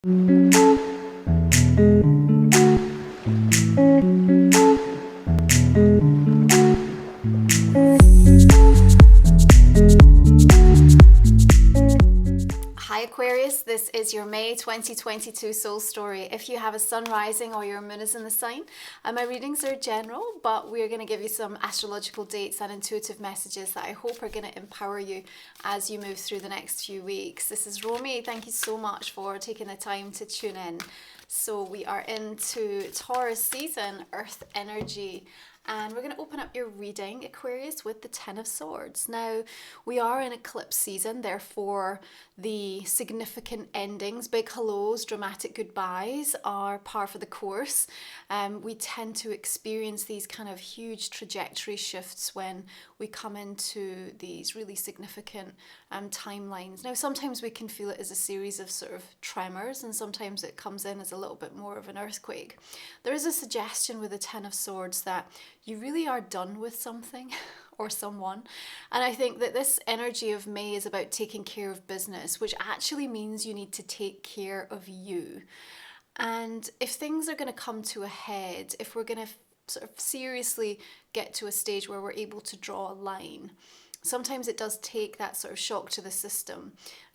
Hi Aquarius, this is your May 2022 soul story. If you have a sun rising or your moon is in the sign, my readings are general, but we're going to give you some astrological dates and intuitive messages that I hope are going to empower you as you move through the next few weeks. This is Romy. Thank you so much for taking the time to tune in. So we are into Taurus season, Earth energy. And we're going to open up your reading, Aquarius, with the Ten of Swords. Now, we are in eclipse season, therefore the significant endings, big hellos, dramatic goodbyes are par for the course. We tend to experience these kind of huge trajectory shifts when we come into these really significant timelines. Now, sometimes we can feel it as a series of sort of tremors, and sometimes it comes in as a little bit more of an earthquake. There is a suggestion with the Ten of Swords that you really are done with something or someone. And I think that this energy of May is about taking care of business, which actually means you need to take care of you. And if things are going to come to a head, if we're going to sort of seriously get to a stage where we're able to draw a line, sometimes it does take that sort of shock to the system,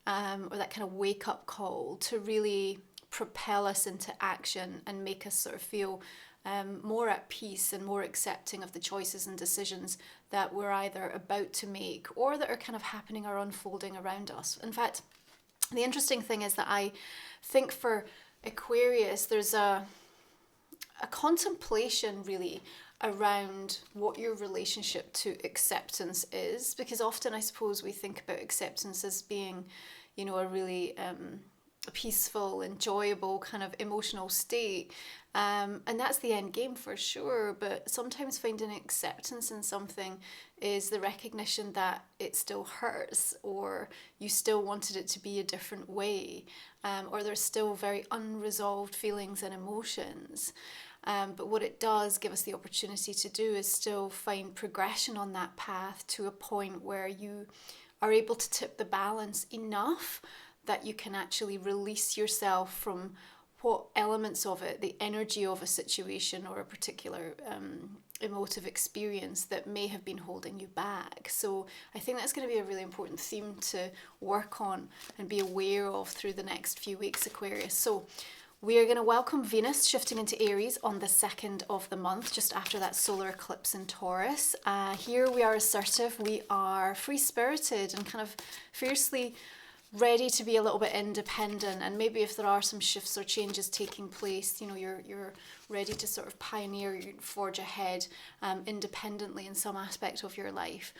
or that kind of wake up call to really propel us into action and make us sort of feel more at peace and more accepting of the choices and decisions that we're either about to make or that are kind of happening or unfolding around us. In fact, the interesting thing is that I think for Aquarius, there's a contemplation really around what your relationship to acceptance is, because often I suppose we think about acceptance as being, a really peaceful, enjoyable kind of emotional state. And that's the end game for sure, but sometimes finding acceptance in something is the recognition that it still hurts, or you still wanted it to be a different way, or there's still very unresolved feelings and emotions. But what it does give us the opportunity to do is still find progression on that path to a point where you are able to tip the balance enough that you can actually release yourself from what elements of it, the energy of a situation or a particular emotive experience that may have been holding you back. So I think that's going to be a really important theme to work on and be aware of through the next few weeks, Aquarius. So we are going to welcome Venus shifting into Aries on the 2nd of the month, just after that solar eclipse in Taurus. Here we are assertive, we are free-spirited and kind of fiercely ready to be a little bit independent, and maybe if there are some shifts or changes taking place, you're ready to sort of pioneer, forge ahead independently in some aspect of your life.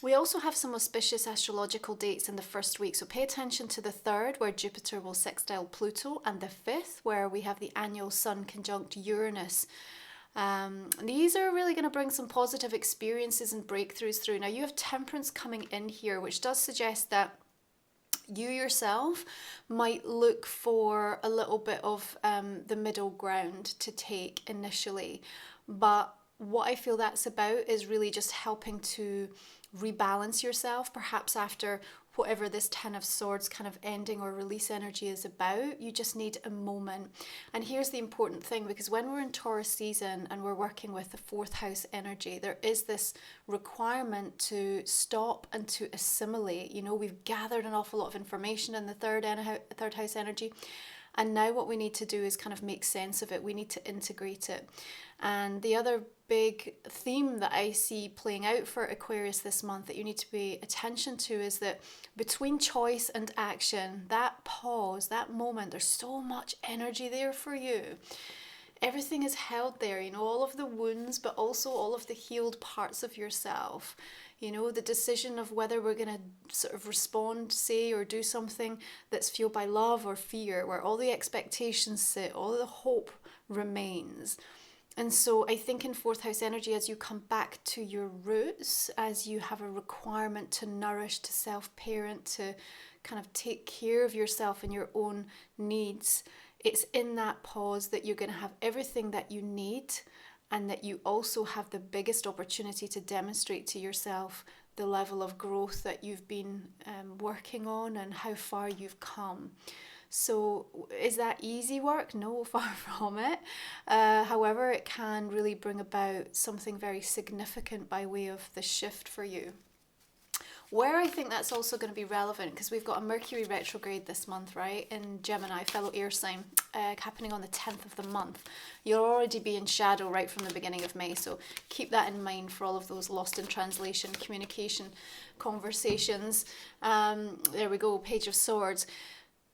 We also have some auspicious astrological dates in the first week, so pay attention to the 3rd, where Jupiter will sextile Pluto, and the 5th, where we have the annual Sun conjunct Uranus. These are really going to bring some positive experiences and breakthroughs through. Now, you have Temperance coming in here, which does suggest that you yourself might look for a little bit of the middle ground to take initially. But what I feel that's about is really just helping to rebalance yourself, perhaps after whatever this Ten of Swords kind of ending or release energy is about. You just need a moment. And here's the important thing, because when we're in Taurus season and we're working with the 4th house energy, there is this requirement to stop and to assimilate. We've gathered an awful lot of information in the third house energy, and now what we need to do is kind of make sense of it. We need to integrate it. And the other big theme that I see playing out for Aquarius this month that you need to pay attention to is that between choice and action, that pause, that moment, there's so much energy there for you. Everything is held there, all of the wounds, but also all of the healed parts of yourself. The decision of whether we're going to sort of respond, say, or do something that's fueled by love or fear, where all the expectations sit, all the hope remains. And so I think in 4th house energy, as you come back to your roots, as you have a requirement to nourish, to self-parent, to kind of take care of yourself and your own needs, it's in that pause that you're going to have everything that you need, and that you also have the biggest opportunity to demonstrate to yourself the level of growth that you've been working on and how far you've come. So is that easy work? No, far from it. However, it can really bring about something very significant by way of the shift for you. Where I think that's also going to be relevant, because we've got a Mercury retrograde this month, right, in Gemini, fellow air sign, happening on the 10th of the month. You'll already be in shadow right from the beginning of May, so keep that in mind for all of those lost in translation, communication, conversations. There we go, Page of Swords.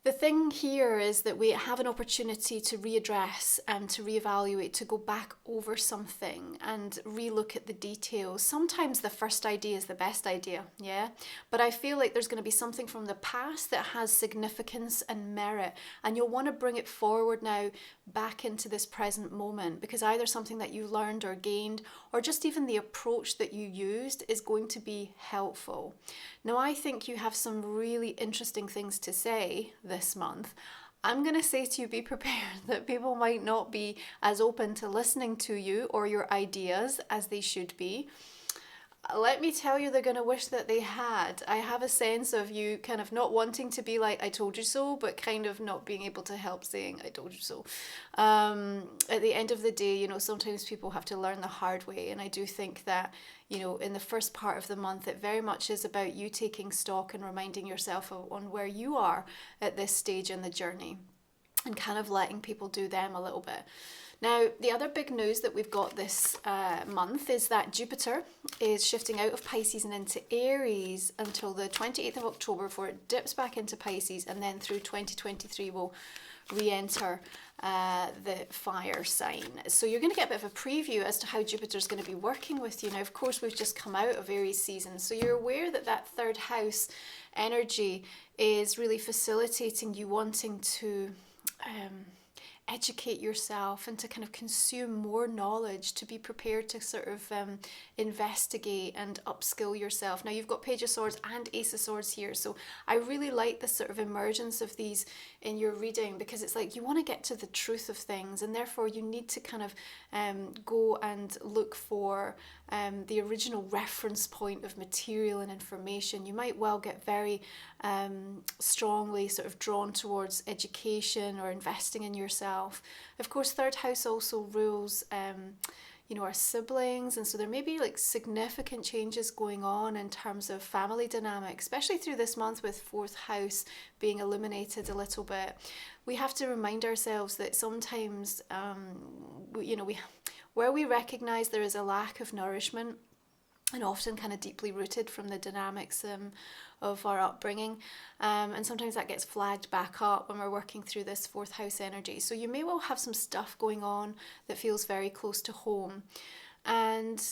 The thing here is that we have an opportunity to readdress and to reevaluate, to go back over something and relook at the details. Sometimes the first idea is the best idea, yeah? But I feel like there's going to be something from the past that has significance and merit, and you'll want to bring it forward now back into this present moment, because either something that you learned or gained, or just even the approach that you used is going to be helpful. Now, I think you have some really interesting things to say this month. I'm going to say to you, be prepared that people might not be as open to listening to you or your ideas as they should be. Let me tell you, they're going to wish that they had. I have a sense of you kind of not wanting to be like, I told you so, but kind of not being able to help saying, I told you so. At the end of the day, sometimes people have to learn the hard way. And I do think that, in the first part of the month, it very much is about you taking stock and reminding yourself on where you are at this stage in the journey, and kind of letting people do them a little bit. Now, the other big news that we've got this month is that Jupiter is shifting out of Pisces and into Aries until the 28th of October before it dips back into Pisces, and then through 2023 will re-enter the fire sign. So you're going to get a bit of a preview as to how Jupiter's going to be working with you. Now, of course, we've just come out of Aries season, so you're aware that that third house energy is really facilitating you wanting to educate yourself and to kind of consume more knowledge, to be prepared to sort of investigate and upskill yourself. Now, you've got Page of Swords and Ace of Swords here, so I really like the sort of emergence of these in your reading, because it's like you want to get to the truth of things, and therefore you need to kind of go and look for the original reference point of material and information. You might well get very strongly sort of drawn towards education or investing in yourself. Of course, third house also rules our siblings, and so there may be like significant changes going on in terms of family dynamics, especially through this month with fourth house being illuminated a little bit. We have to remind ourselves that sometimes where we recognize there is a lack of nourishment, and often kind of deeply rooted from the dynamics of our upbringing. And sometimes that gets flagged back up when we're working through this fourth house energy. So you may well have some stuff going on that feels very close to home. And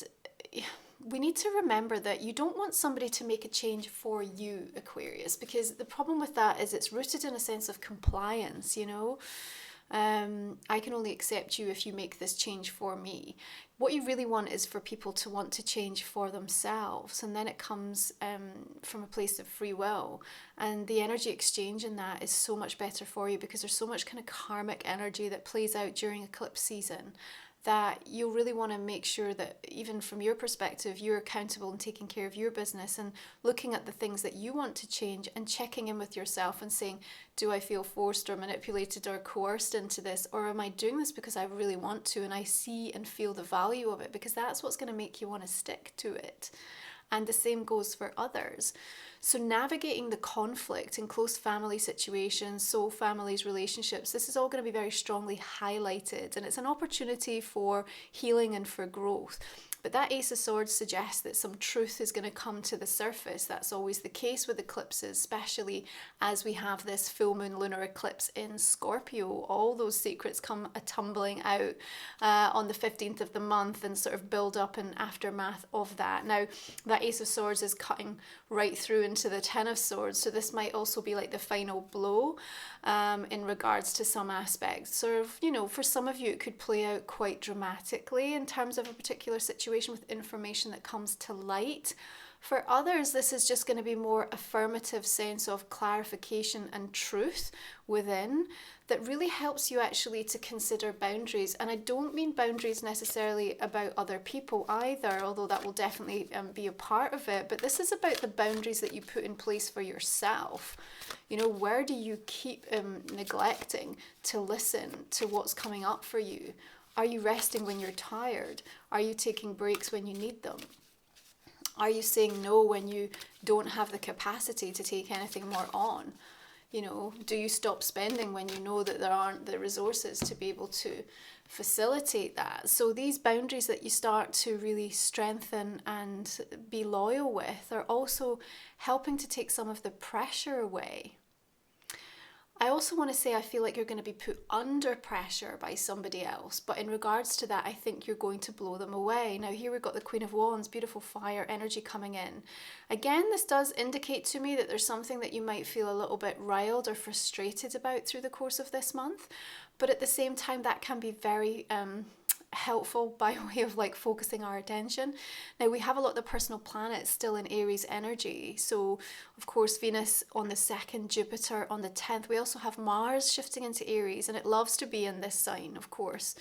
we need to remember that you don't want somebody to make a change for you, Aquarius, because the problem with that is it's rooted in a sense of compliance, I can only accept you if you make this change for me. What you really want is for people to want to change for themselves, and then it comes from a place of free will, and the energy exchange in that is so much better for you, because there's so much kind of karmic energy that plays out during eclipse season, that you'll really want to make sure that even from your perspective, you're accountable and taking care of your business and looking at the things that you want to change and checking in with yourself and saying, do I feel forced or manipulated or coerced into this? Or am I doing this because I really want to and I see and feel the value of it? Because that's what's going to make you want to stick to it. And the same goes for others. So navigating the conflict in close family situations, soul families, relationships, this is all going to be very strongly highlighted, and it's an opportunity for healing and for growth. But that Ace of Swords suggests that some truth is going to come to the surface. That's always the case with eclipses, especially as we have this full moon lunar eclipse in Scorpio. All those secrets come tumbling out on the 15th of the month and sort of build up in aftermath of that. Now, that Ace of Swords is cutting right through into the Ten of Swords, so this might also be like the final blow in regards to some aspects. Sort of, for some of you, it could play out quite dramatically in terms of a particular situation with information that comes to light. For others, this is just going to be more affirmative sense of clarification and truth within that really helps you actually to consider boundaries. And I don't mean boundaries necessarily about other people either, although that will definitely be a part of it. But this is about the boundaries that you put in place for yourself. You know, where do you keep neglecting to listen to what's coming up for you? Are you resting when you're tired? Are you taking breaks when you need them? Are you saying no when you don't have the capacity to take anything more on? You know, do you stop spending when you know that there aren't the resources to be able to facilitate that? So these boundaries that you start to really strengthen and be loyal with are also helping to take some of the pressure away. I also want to say I feel like you're going to be put under pressure by somebody else, but in regards to that, I think you're going to blow them away. Now here we've got the Queen of Wands, beautiful fire energy coming in. Again, this does indicate to me that there's something that you might feel a little bit riled or frustrated about through the course of this month, but at the same time that can be very helpful by way of like focusing our attention. Now we have a lot of the personal planets still in Aries energy, so of course Venus on the 2nd, Jupiter on the 10th. We also have Mars shifting into Aries, and it loves to be in this sign, of course.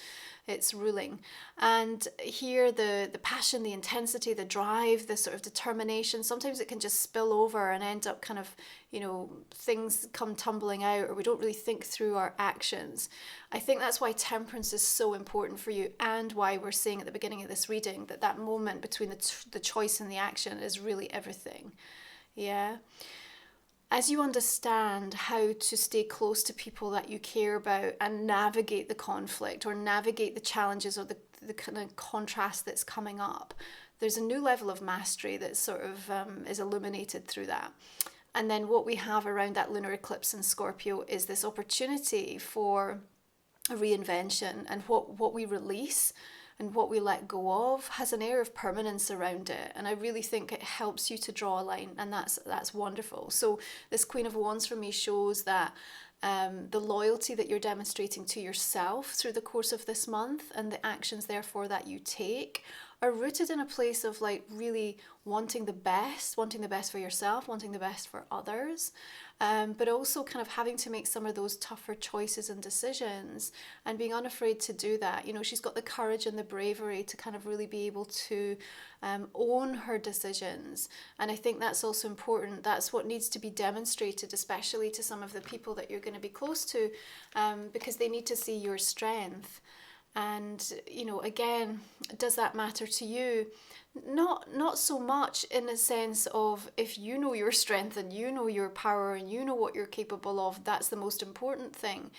It's ruling. And here the passion, the intensity, the drive, the sort of determination, sometimes it can just spill over and end up kind of, you know, things come tumbling out, or we don't really think through our actions. I think that's why temperance is so important for you, and why we're saying at the beginning of this reading that that moment between the choice and the action is really everything. Yeah. As you understand how to stay close to people that you care about and navigate the conflict or navigate the challenges or the kind of contrast that's coming up, there's a new level of mastery that sort of is illuminated through that. And then what we have around that lunar eclipse in Scorpio is this opportunity for a reinvention, and what we release and what we let go of has an air of permanence around it. And I really think it helps you to draw a line, and that's wonderful. So this Queen of Wands for me shows that the loyalty that you're demonstrating to yourself through the course of this month, and the actions therefore that you take, are rooted in a place of like really wanting the best for yourself, wanting the best for others, but also kind of having to make some of those tougher choices and decisions, and being unafraid to do that. You know, she's got the courage and the bravery to kind of really be able to own her decisions. And I think that's also important. That's what needs to be demonstrated, especially to some of the people that you're going to be close to, because they need to see your strength. And, you know, again, does that matter to you? Not so much in the sense of, if you know your strength and you know your power and you know what you're capable of, that's the most important thing.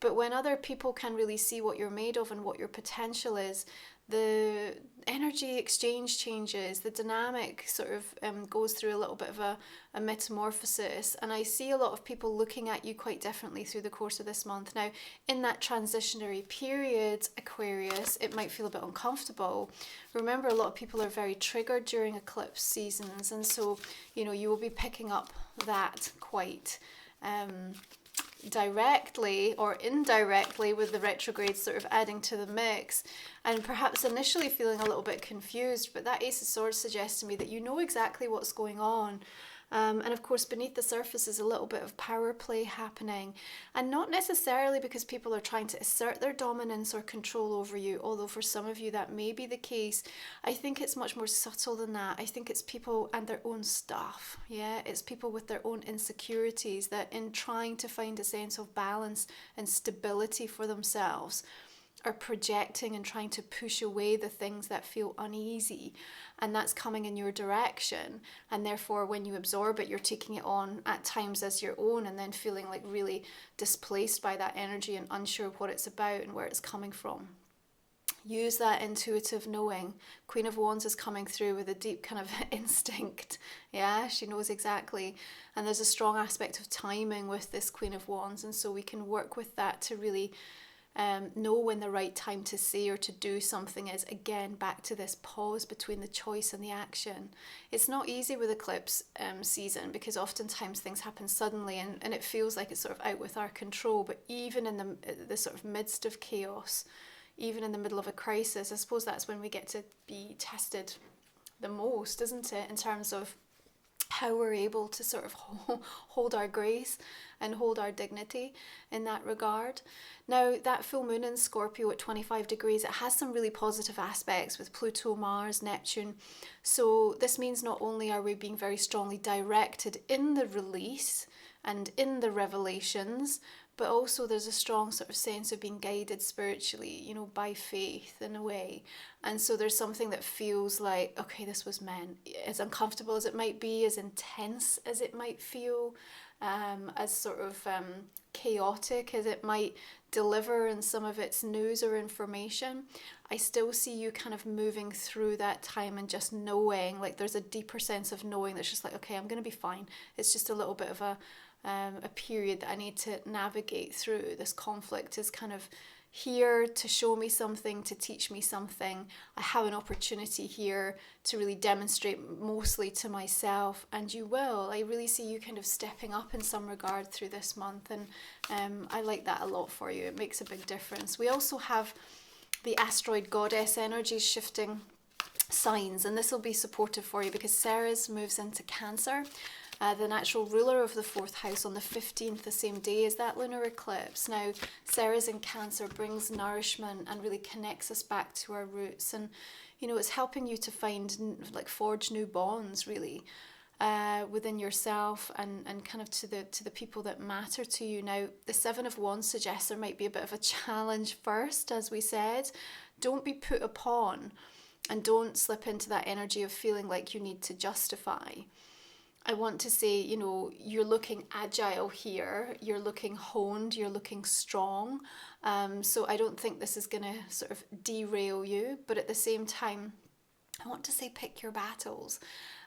But when other people can really see what you're made of and what your potential is, the energy exchange changes, the dynamic sort of goes through a little bit of a metamorphosis. And I see a lot of people looking at you quite differently through the course of this month. Now, in that transitionary period, Aquarius, it might feel a bit uncomfortable. Remember, a lot of people are very triggered during eclipse seasons. And so, you know, you will be picking up that quite directly or indirectly, with the retrograde sort of adding to the mix, and perhaps initially feeling a little bit confused. But that Ace of Swords suggests to me that you know exactly what's going on. And of course, beneath the surface is a little bit of power play happening, and not necessarily because people are trying to assert their dominance or control over you, although for some of you that may be the case. I think it's much more subtle than that. I think it's people and their own stuff. Yeah, it's people with their own insecurities that, in trying to find a sense of balance and stability for themselves, are projecting and trying to push away the things that feel uneasy, and that's coming in your direction. And therefore, when you absorb it, you're taking it on at times as your own, and then feeling like really displaced by that energy and unsure of what it's about and where it's coming from. Use that intuitive knowing. Queen of Wands is coming through with a deep kind of instinct. Yeah, she knows exactly. And there's a strong aspect of timing with this Queen of Wands, and so we can work with that to really know when the right time to say or to do something is. Again, back to this pause between the choice and the action. It's not easy with eclipse season, because oftentimes things happen suddenly, and it feels like it's sort of out with our control. But even in the sort of midst of chaos, even in the middle of a crisis, I suppose that's when we get to be tested the most, isn't it, in terms of how we're able to sort of hold our grace and hold our dignity in that regard. Now, that full moon in Scorpio at 25 degrees, it has some really positive aspects with Pluto, Mars, Neptune. So this means not only are we being very strongly directed in the release and in the revelations, but also there's a strong sort of sense of being guided spiritually, you know, by faith in a way. And so there's something that feels like, okay, this was meant. As uncomfortable as it might be, as intense as it might feel, as sort of chaotic as it might deliver in some of its news or information, I still see you kind of moving through that time and just knowing, like there's a deeper sense of knowing that's just like, okay, I'm going to be fine. It's just a little bit of a period that I need to navigate through. This conflict is kind of here to show me something, to teach me something. I have an opportunity here to really demonstrate mostly to myself, and you will. I really see you kind of stepping up in some regard through this month, and I like that a lot for you. It makes a big difference. We also have the asteroid goddess energies shifting signs, and this will be supportive for you because Ceres moves into Cancer, the natural ruler of the 4th house, on the 15th, the same day as that lunar eclipse. Now, Ceres in Cancer brings nourishment and really connects us back to our roots, and you know, it's helping you to find, like, forge new bonds really within yourself and kind of to the people that matter to you. Now, the 7 of Wands suggests there might be a bit of a challenge first, as we said. Don't be put upon, and don't slip into that energy of feeling like you need to justify. I want to say, you know, you're looking agile here, you're looking honed, you're looking strong. So I don't think this is going to sort of derail you. But at the same time, I want to say pick your battles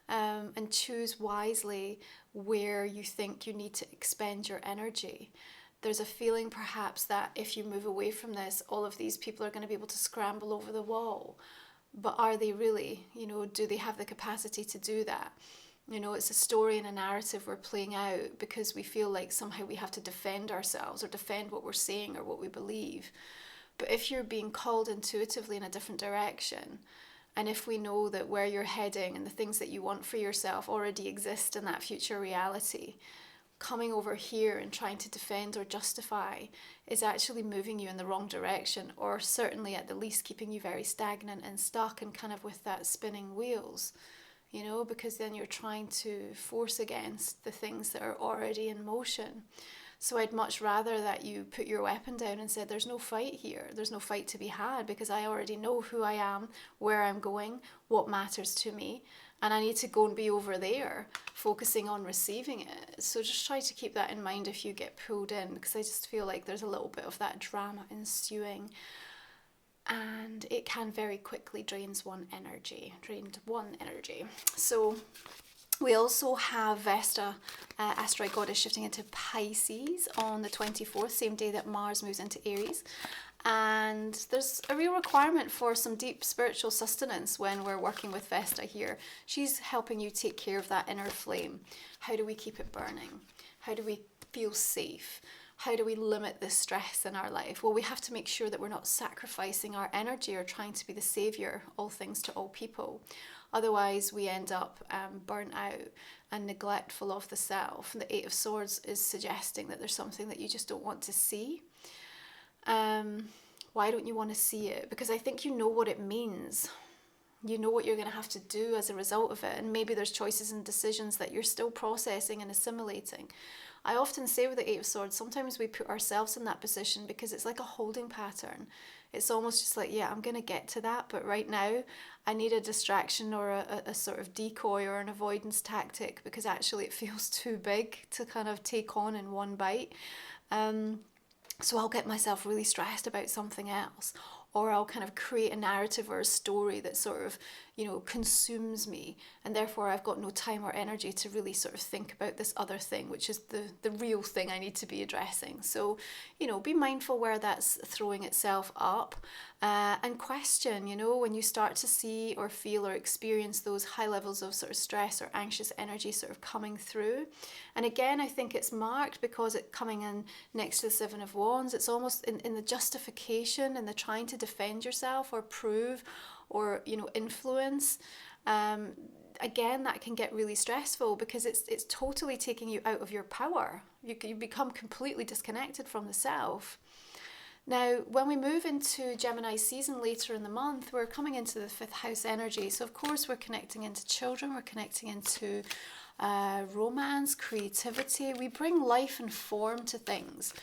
and choose wisely where you think you need to expend your energy. There's a feeling perhaps that if you move away from this, all of these people are going to be able to scramble over the wall. But are they really? You know, do they have the capacity to do that? You know, it's a story and a narrative we're playing out because we feel like somehow we have to defend ourselves or defend what we're saying or what we believe. But if you're being called intuitively in a different direction, and if we know that where you're heading and the things that you want for yourself already exist in that future reality, coming over here and trying to defend or justify is actually moving you in the wrong direction, or certainly at the least keeping you very stagnant and stuck and kind of with that spinning wheels. You know, because then you're trying to force against the things that are already in motion. So I'd much rather that you put your weapon down and said, there's no fight here. There's no fight to be had because I already know who I am, where I'm going, what matters to me. And I need to go and be over there, focusing on receiving it. So just try to keep that in mind if you get pulled in, because I just feel like there's a little bit of that drama ensuing. And it can very quickly drain one energy. So we also have Vesta, asteroid goddess, shifting into Pisces on the 24th, same day that Mars moves into Aries. And there's a real requirement for some deep spiritual sustenance when we're working with Vesta here. She's helping you take care of that inner flame. How do we keep it burning? How do we feel safe? How do we limit the stress in our life? Well, we have to make sure that we're not sacrificing our energy or trying to be the savior, all things to all people. Otherwise, we end up burnt out and neglectful of the self. And the 8 of Swords is suggesting that there's something that you just don't want to see. Why don't you want to see it? Because I think you know what it means. You know what you're going to have to do as a result of it. And maybe there's choices and decisions that you're still processing and assimilating. I often say with the 8 of Swords, sometimes we put ourselves in that position because it's like a holding pattern. It's almost just like, yeah, I'm going to get to that, but right now I need a distraction or a sort of decoy or an avoidance tactic because actually it feels too big to kind of take on in one bite. So I'll get myself really stressed about something else, or I'll kind of create a narrative or a story that sort of, you know, consumes me, and therefore I've got no time or energy to really sort of think about this other thing, which is the real thing I need to be addressing. So, you know, be mindful where that's throwing itself up, and question, you know, when you start to see or feel or experience those high levels of sort of stress or anxious energy sort of coming through. And again, I think it's marked because it's coming in next to the 7 of Wands. It's almost in the justification and the trying to defend yourself or prove or, you know, influence. again, that can get really stressful because it's totally taking you out of your power. You become completely disconnected from the self. Now, when we move into Gemini season later in the month, we're coming into the 5th house energy. So, of course, we're connecting into children, we're connecting into romance, creativity. We bring life and form to things.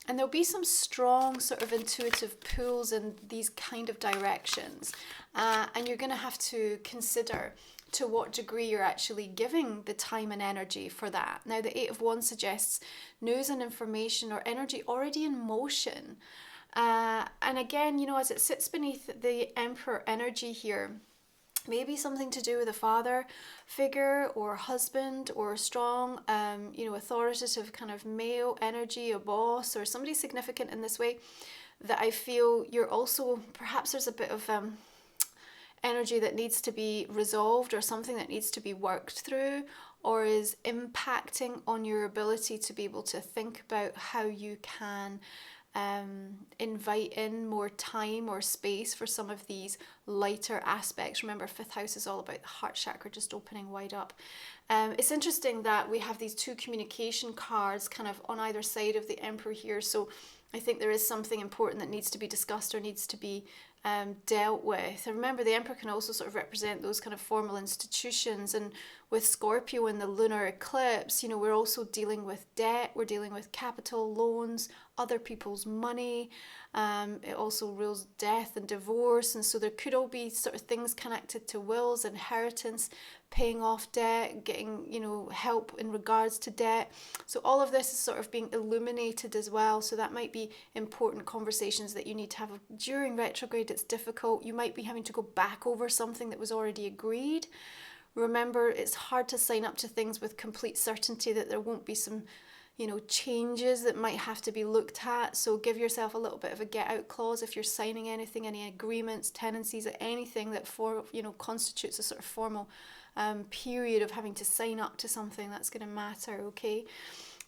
And there'll be some strong sort of intuitive pulls in these kind of directions. And you're going to have to consider to what degree you're actually giving the time and energy for that. Now, the 8 of Wands suggests news and information or energy already in motion. And again, as it sits beneath the Emperor energy here, maybe something to do with a father figure or husband or a strong, authoritative kind of male energy, a boss or somebody significant in this way, that I feel you're also, perhaps there's a bit of energy that needs to be resolved or something that needs to be worked through or is impacting on your ability to be able to think about how you can invite in more time or space for some of these lighter aspects. Remember, 5th house is all about the heart chakra just opening wide up. It's interesting that we have these 2 communication cards kind of on either side of the Emperor here. So I think there is something important that needs to be discussed or needs to be dealt with. And remember, the Emperor can also sort of represent those kind of formal institutions. And with Scorpio in the lunar eclipse, we're also dealing with debt, we're dealing with capital, loans, other people's money. It also rules death and divorce. And so there could all be sort of things connected to wills, inheritance, paying off debt, getting, help in regards to debt. So all of this is sort of being illuminated as well. So that might be important conversations that you need to have during retrograde. It's difficult. You might be having to go back over something that was already agreed. Remember, it's hard to sign up to things with complete certainty that there won't be some, changes that might have to be looked at. So give yourself a little bit of a get out clause if you're signing anything, any agreements, tenancies, anything that constitutes a sort of formal period of having to sign up to something that's going to matter, okay?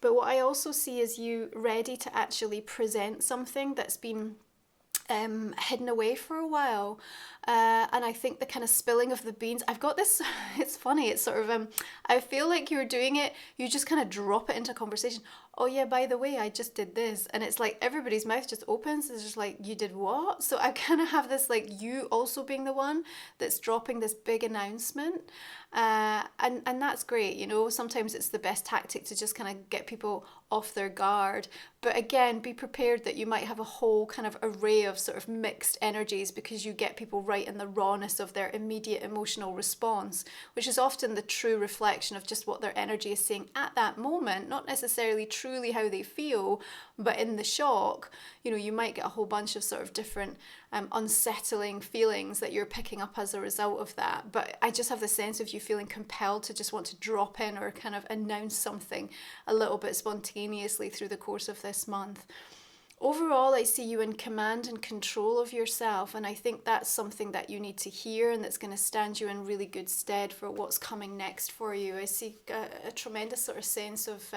But what I also see is you ready to actually present something that's been hidden away for a while. And I think the kind of spilling of the beans, I've got this, it's funny, it's sort of, I feel like you're doing it, you just kind of drop it into conversation. Oh yeah, by the way, I just did this. And it's like everybody's mouth just opens. It's just like, you did what? So I kind of have this like you also being the one that's dropping this big announcement. And that's great, sometimes it's the best tactic to just kind of get people off their guard. But again, be prepared that you might have a whole kind of array of sort of mixed energies because you get people right in the rawness of their immediate emotional response, which is often the true reflection of just what their energy is saying at that moment, not necessarily truly how they feel, but in the shock, you might get a whole bunch of sort of different unsettling feelings that you're picking up as a result of that. But I just have the sense of you feeling compelled to just want to drop in or kind of announce something a little bit spontaneously through the course of this month. Overall, I see you in command and control of yourself, and I think that's something that you need to hear and that's going to stand you in really good stead for what's coming next for you. I see a tremendous sort of sense of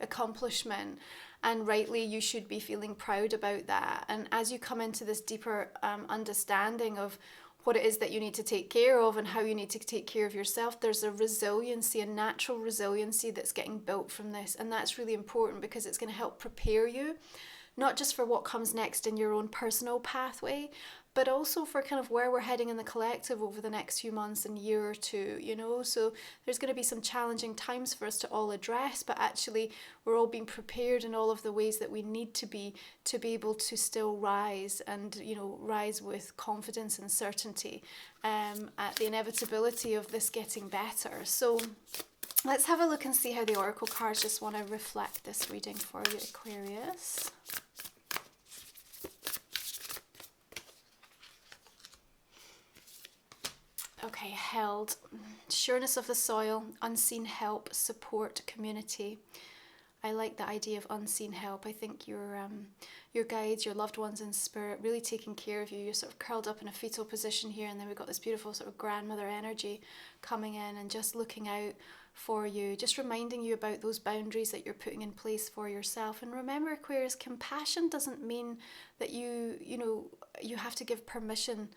accomplishment, and rightly you should be feeling proud about that. And as you come into this deeper understanding of what it is that you need to take care of and how you need to take care of yourself, there's a resiliency, a natural resiliency that's getting built from this. And that's really important because it's going to help prepare you, not just for what comes next in your own personal pathway, but also for kind of where we're heading in the collective over the next few months and year or two, So there's going to be some challenging times for us to all address, but actually we're all being prepared in all of the ways that we need to be able to still rise and, rise with confidence and certainty at the inevitability of this getting better. So let's have a look and see how the Oracle cards just want to reflect this reading for you, Aquarius. Okay, held. Sureness of the soil, unseen help, support, community. I like the idea of unseen help. I think your guides, your loved ones in spirit, really taking care of you. You're sort of curled up in a fetal position here, and then we've got this beautiful sort of grandmother energy coming in and just looking out for you, just reminding you about those boundaries that you're putting in place for yourself. And remember, Aquarius, compassion doesn't mean that you have to give permission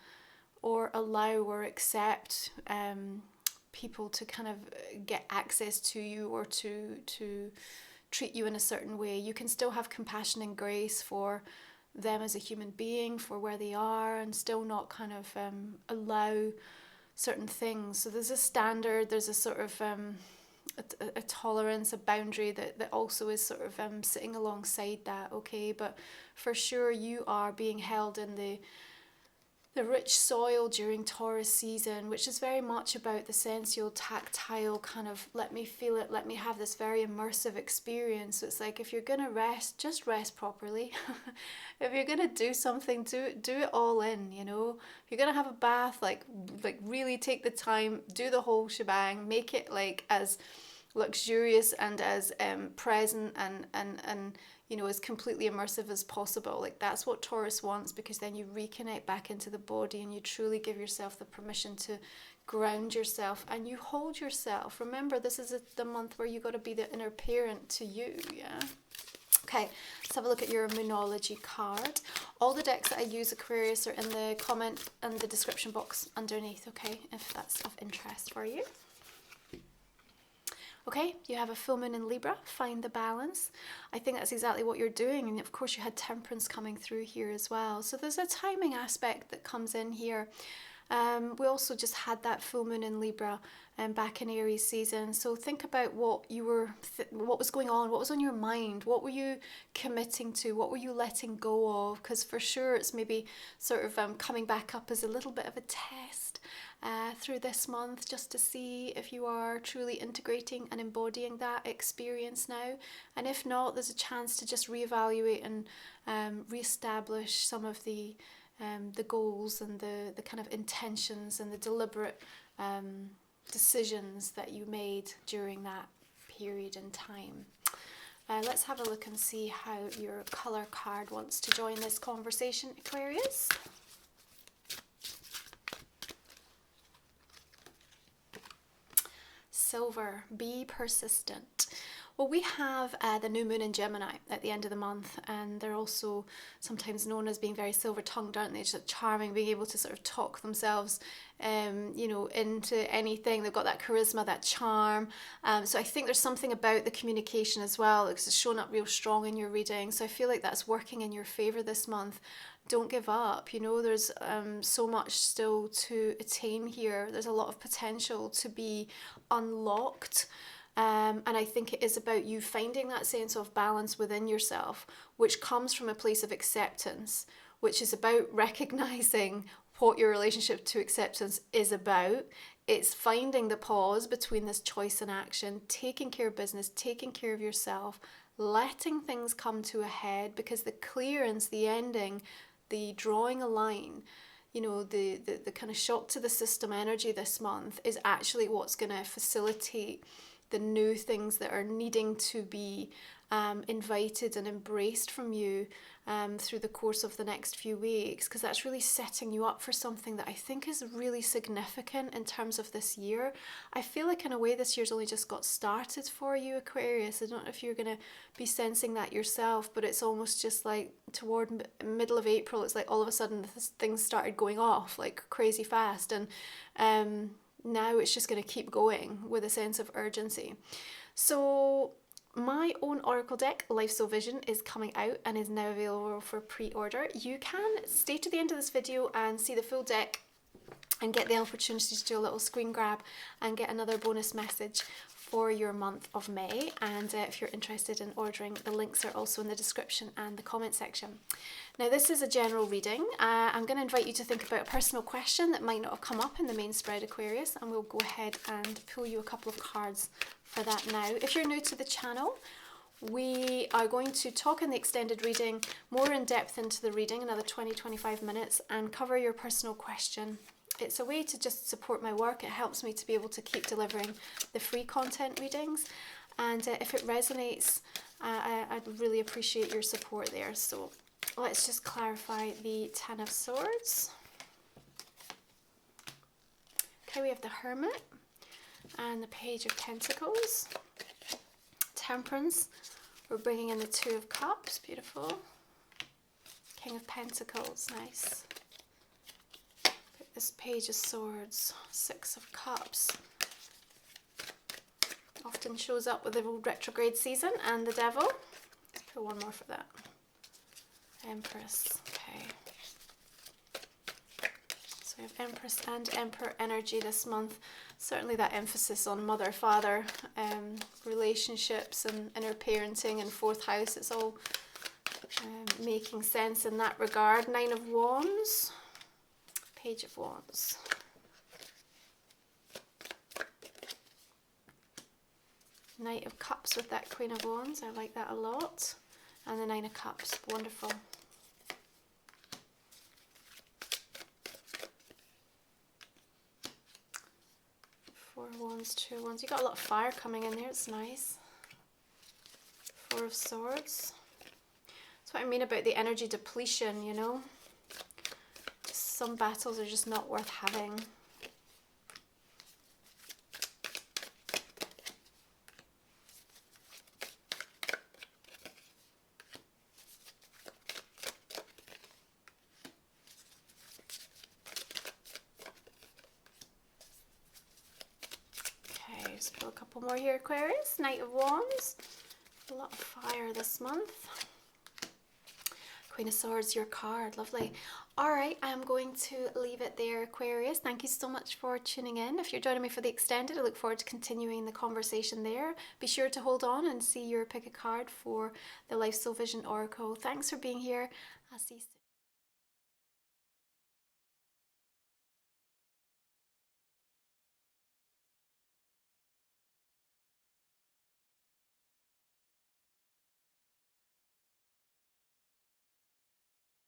or allow or accept people to kind of get access to you or to treat you in a certain way. You can still have compassion and grace for them as a human being, for where they are, and still not kind of allow certain things. So there's a standard, there's a sort of a tolerance, a boundary that also is sort of sitting alongside that, okay? But for sure you are being held in the rich soil during Taurus season, which is very much about the sensual, tactile kind of, let me feel it, let me have this very immersive experience. So it's like, if you're going to rest, just rest properly. If you're going to do something, do it all in, you know. If you're going to have a bath, like really take the time, do the whole shebang, make it like as luxurious and as present and you know, as completely immersive as possible. Like, that's what Taurus wants, because then you reconnect back into the body and you truly give yourself the permission to ground yourself and you hold yourself. Remember, this is the month where you got to be the inner parent to you, yeah? Okay, let's have a look at your Moonology card. All the decks that I use, Aquarius, are in the comment and the description box underneath, okay, if that's of interest for you. Okay, you have a full moon in Libra, find the balance. I think that's exactly what you're doing. And of course you had temperance coming through here as well. So there's a timing aspect that comes in here. We also just had that full moon in Libra back in Aries season. So think about what you were, what was going on, what was on your mind, what were you committing to, what were you letting go of? Because for sure it's maybe sort of coming back up as a little bit of a test through this month, just to see if you are truly integrating and embodying that experience now. And if not, there's a chance to just reevaluate and reestablish some of the goals and the kind of intentions and the deliberate decisions that you made during that period in time. Let's have a look and see how your colour card wants to join this conversation, Aquarius. Silver, be persistent. Well, we have the new moon in Gemini at the end of the month, and they're also sometimes known as being very silver-tongued, aren't they? Just charming, being able to sort of talk themselves, you know, into anything. They've got that charisma, that charm. So I think there's something about the communication as well, because it's shown up real strong in your reading. So I feel like that's working in your favour this month. Don't give up, you know, there's so much still to attain here. There's a lot of potential to be unlocked. And I think it is about you finding that sense of balance within yourself, which comes from a place of acceptance, which is about recognizing what your relationship to acceptance is about. It's finding the pause between this choice and action, taking care of business, taking care of yourself, letting things come to a head, because the clearance, the ending, the drawing a line, you know, the kind of shock to the system energy this month is actually what's going to facilitate the new things that are needing to be invited and embraced from you through the course of the next few weeks, because that's really setting you up for something that I think is really significant in terms of this year. I feel like in a way this year's only just got started for you, Aquarius. I don't know if you're going to be sensing that yourself, but it's almost just like toward middle of April, it's like all of a sudden things started going off like crazy fast, and now it's just going to keep going with a sense of urgency. So my own Oracle deck, Life So Vision, is coming out and is now available for pre-order. You can stay to the end of this video and see the full deck and get the opportunity to do a little screen grab and get another bonus message for your month of May. And if you're interested in ordering, the links are also in the description and the comment section. Now, this is a general reading. I'm going to invite you to think about a personal question that might not have come up in the main spread, Aquarius, and we'll go ahead and pull you a couple of cards for that now. If you're new to the channel, we are going to talk in the extended reading more in depth into the reading, another 20-25 minutes, and cover your personal question. It's a way to just support my work. It helps me to be able to keep delivering the free content readings, and if it resonates, I'd really appreciate your support there. So let's just clarify the Ten of Swords. Okay, we have the Hermit and the Page of Pentacles. Temperance, we're bringing in the Two of Cups, beautiful. King of Pentacles, nice. This Page of Swords, Six of Cups, Often shows up with the retrograde season and the devil. Let's put one more for that. Empress. Okay. So we have Empress and Emperor energy this month. Certainly that emphasis on mother-father relationships and inner parenting and fourth house. It's all making sense in that regard. Nine of Wands. Page of Wands. Knight of Cups with that Queen of Wands. I like that a lot. And the Nine of Cups. Wonderful. Four of Wands, Two of Wands. You got a lot of fire coming in there. It's nice. Four of Swords. That's what I mean about the energy depletion, you know. Some battles are just not worth having. Just pull a couple more here, Aquarius. Knight of Wands. A lot of fire this month. Queen of Swords, your card. Lovely. All right, I'm going to leave it there, Aquarius. Thank you so much for tuning in. If you're joining me for the extended, I look forward to continuing the conversation there. Be sure to hold on and see your pick a card for the Life Soul Vision Oracle. Thanks for being here. I'll see you soon.